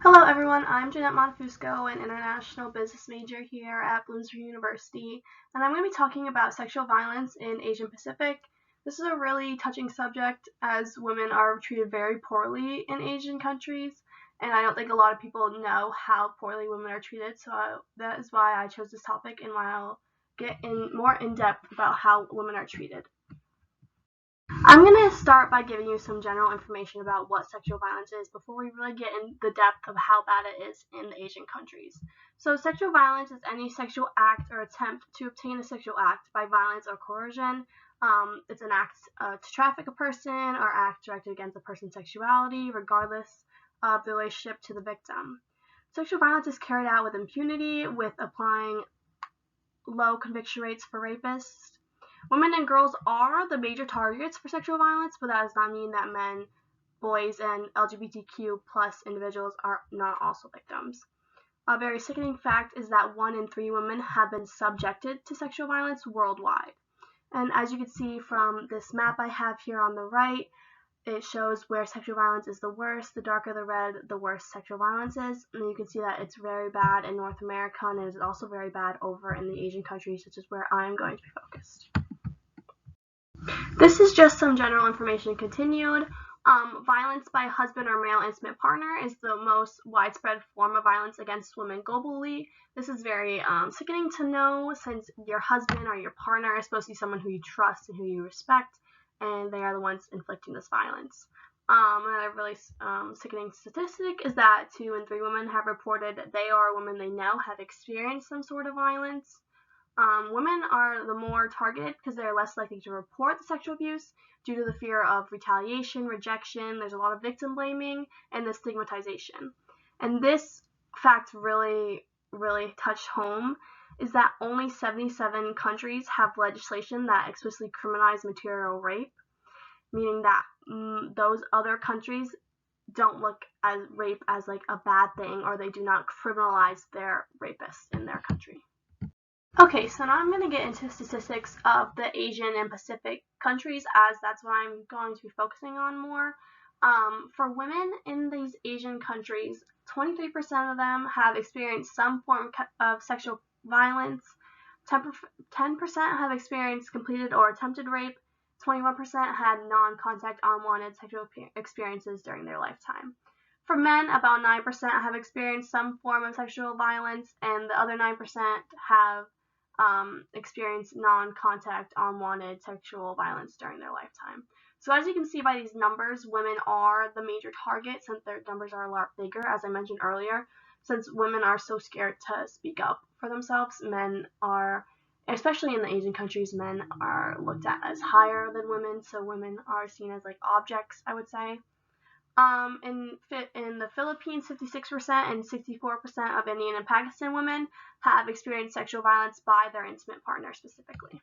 Hello everyone, I'm Jeanette Monfusco, an international business major here at Bloomsbury University, and I'm going to be talking about sexual violence in Asian Pacific. This is a really touching subject as women are treated very poorly in Asian countries, and I don't think a lot of people know how poorly women are treated, so that is why I chose this topic, and why I'll get more in depth about how women are treated. I'm going to start by giving you some general information about what sexual violence is before we really get in the depth of how bad it is in the Asian countries. So sexual violence is any sexual act or attempt to obtain a sexual act by violence or coercion. It's an act to traffic a person or act directed against a person's sexuality, regardless of the relationship to the victim. Sexual violence is carried out with impunity, with applying low conviction rates for rapists. Women and girls are the major targets for sexual violence, but that does not mean that men, boys, and LGBTQ plus individuals are not also victims. A very sickening fact is that 1 in 3 women have been subjected to sexual violence worldwide. And as you can see from this map I have here on the right, it shows where sexual violence is the worst. The darker the red, the worse sexual violence is. And you can see that it's very bad in North America, and it is also very bad over in the Asian countries, which is where I'm going to be focused. This is just some general information continued. Violence by a husband or male intimate partner is the most widespread form of violence against women globally. This is very sickening to know, since your husband or your partner is supposed to be someone who you trust and who you respect, and they are the ones inflicting this violence. Another really sickening statistic is that 2 in 3 women have reported that they or a woman they know have experienced some sort of violence. Women are the more targeted because they're less likely to report the sexual abuse due to the fear of retaliation, rejection. There's a lot of victim blaming and the stigmatization. And this fact really touched home, is that only 77 countries have legislation that explicitly criminalize material rape, meaning that those other countries don't look at rape as like a bad thing, or they do not criminalize their rapists in their country. Okay, so now I'm going to get into statistics of the Asian and Pacific countries, as that's what I'm going to be focusing on more. For women in these Asian countries, 23% of them have experienced some form of sexual violence, 10% have experienced completed or attempted rape, 21% had non-contact unwanted sexual experiences during their lifetime. For men, about 9% have experienced some form of sexual violence, and the other 9% have experienced non-contact unwanted sexual violence during their lifetime. So as you can see by these numbers, women are the major target, since their numbers are a lot bigger, as I mentioned earlier. Since women are so scared to speak up for themselves, men are, especially in the Asian countries, men are looked at as higher than women, so women are seen as like objects, I would say. In the Philippines, 56% and 64% of Indian and Pakistan women have experienced sexual violence by their intimate partner specifically.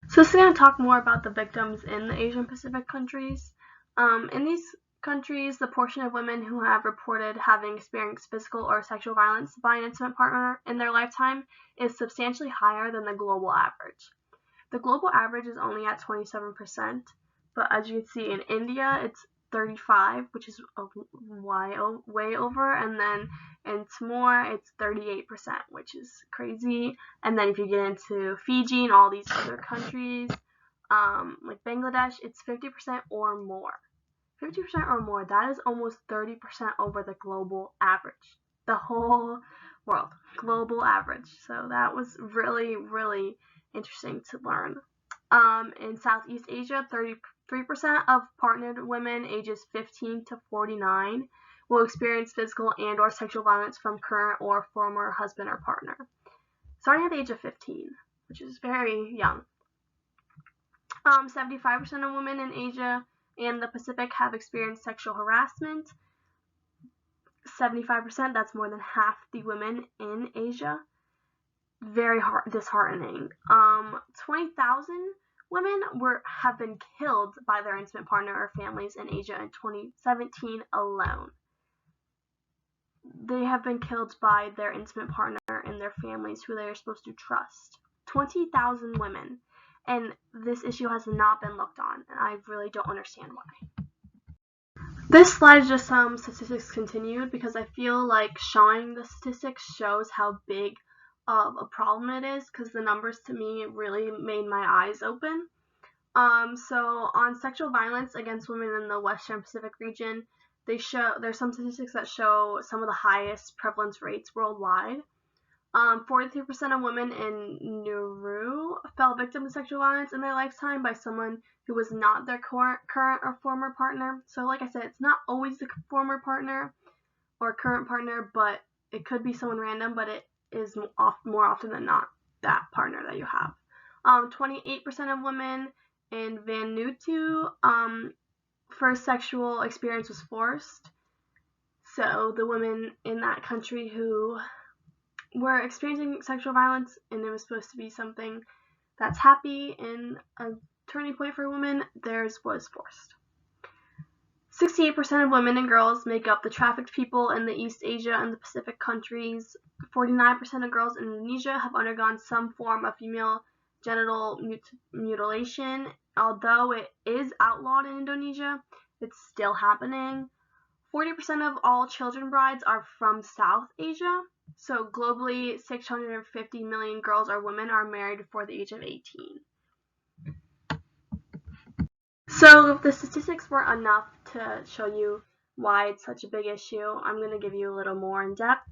So this is going to talk more about the victims in the Asian Pacific countries. In these countries, the portion of women who have reported having experienced physical or sexual violence by an intimate partner in their lifetime is substantially higher than the global average. The global average is only at 27%, but as you can see in India, it's 35, which is way over, and then in Timor it's 38%, which is crazy. And then if you get into Fiji and all these other countries, like Bangladesh, it's 50% or more. 50% or more, that is almost 30% over the global average. The whole world, global average. So that was really interesting to learn. In Southeast Asia, 33% of partnered women ages 15 to 49 will experience physical and or sexual violence from current or former husband or partner, starting at the age of 15, which is very young. 75% of women in Asia and the Pacific have experienced sexual harassment. 75%, that's more than half the women in Asia. Very disheartening. 20,000 women have been killed by their intimate partner or families in Asia in 2017 alone. They have been killed by their intimate partner and their families, who they are supposed to trust. 20,000 women. And this issue has not been looked on, and I really don't understand why. This slide is just some statistics continued because I feel like showing the statistics shows how big of a problem it is, because the numbers to me really made my eyes open. So on sexual violence against women in the Western Pacific region, there's some statistics that show some of the highest prevalence rates worldwide. 43% of women in Nauru fell victim to sexual violence in their lifetime by someone who was not their current or former partner. So like I said, it's not always the former partner or current partner, but it could be someone random, but it is more often than not that partner that you have. 28% of women in Vanuatu, first sexual experience was forced. So the women in that country who were experiencing sexual violence, and it was supposed to be something that's happy and a turning point for women, theirs was forced. 68% of women and girls make up the trafficked people in the East Asia and the Pacific countries. 49% of girls in Indonesia have undergone some form of female genital mutilation. Although it is outlawed in Indonesia, it's still happening. 40% of all children brides are from South Asia. So globally, 650 million girls or women are married before the age of 18. So if the statistics were enough to show you why it's such a big issue, I'm going to give you a little more in depth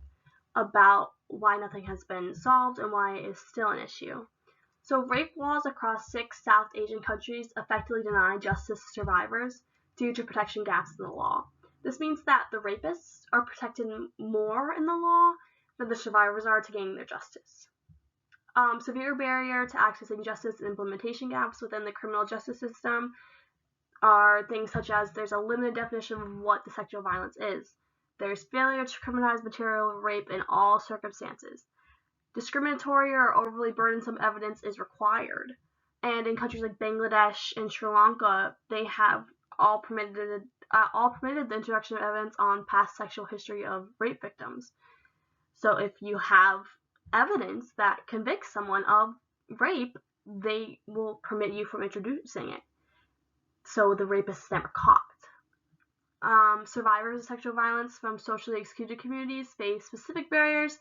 about why nothing has been solved and why it is still an issue. So rape laws across 6 South Asian countries effectively deny justice to survivors due to protection gaps in the law. This means that the rapists are protected more in the law than the survivors are to gaining their justice. Severe barrier to accessing justice and implementation gaps within the criminal justice system are things such as there's a limited definition of what the sexual violence is. There's failure to criminalize material rape in all circumstances. Discriminatory or overly burdensome evidence is required. And in countries like Bangladesh and Sri Lanka, they have all permitted the introduction of evidence on past sexual history of rape victims. So if you have evidence that convicts someone of rape, they will permit you from introducing it, so the rapist is never caught. Survivors of sexual violence from socially excluded communities face specific barriers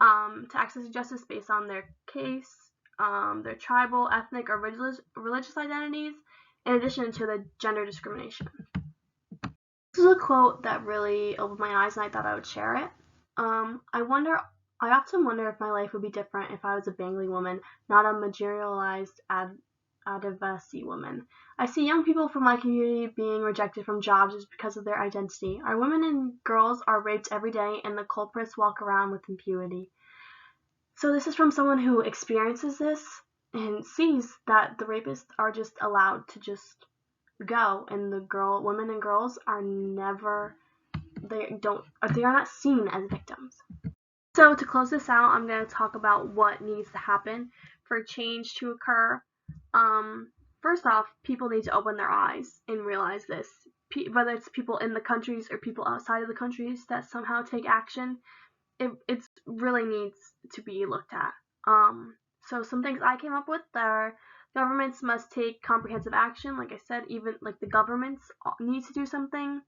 to accessing justice based on their case, their tribal, ethnic, or religious identities, in addition to the gender discrimination. This is a quote that really opened my eyes, and I thought I would share it. I often wonder if my life would be different if I was a Bengali woman, not a marginalized Adivasi woman. I see young people from my community being rejected from jobs just because of their identity. Our women and girls are raped every day, and the culprits walk around with impunity. So this is from someone who experiences this and sees that the rapists are just allowed to just go, and women and girls are never, they are not seen as victims. So to close this out, I'm going to talk about what needs to happen for change to occur. First off, people need to open their eyes and realize this. Whether it's people in the countries or people outside of the countries that somehow take action, it really needs to be looked at. So some things I came up with are governments must take comprehensive action. Like I said, even like the governments need to do something.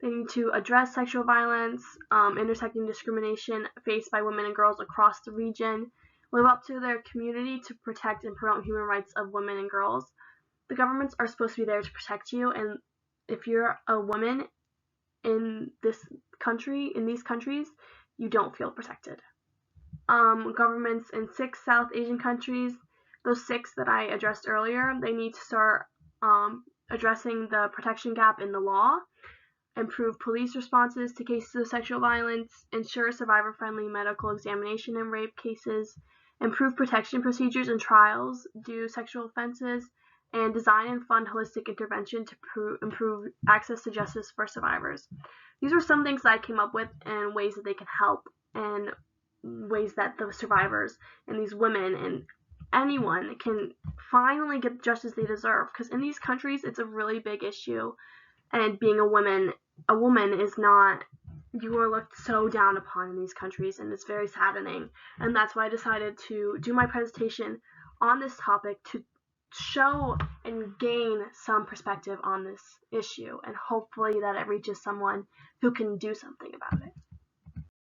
They need to address sexual violence, intersecting discrimination faced by women and girls across the region, live up to their community to protect and promote human rights of women and girls. The governments are supposed to be there to protect you, and if you're a woman in this country, in these countries, you don't feel protected. Governments in 6 South Asian countries, those 6 that I addressed earlier, they need to start addressing the protection gap in the law, improve police responses to cases of sexual violence, ensure survivor-friendly medical examination in rape cases, improve protection procedures and trials due to sexual offenses, and design and fund holistic intervention to improve access to justice for survivors. These are some things that I came up with and ways that they can help, and ways that the survivors and these women and anyone can finally get the justice they deserve, because in these countries it's a really big issue, and being a woman is not, you are looked so down upon in these countries, and it's very saddening. And that's why I decided to do my presentation on this topic, to show and gain some perspective on this issue, and hopefully that it reaches someone who can do something about it.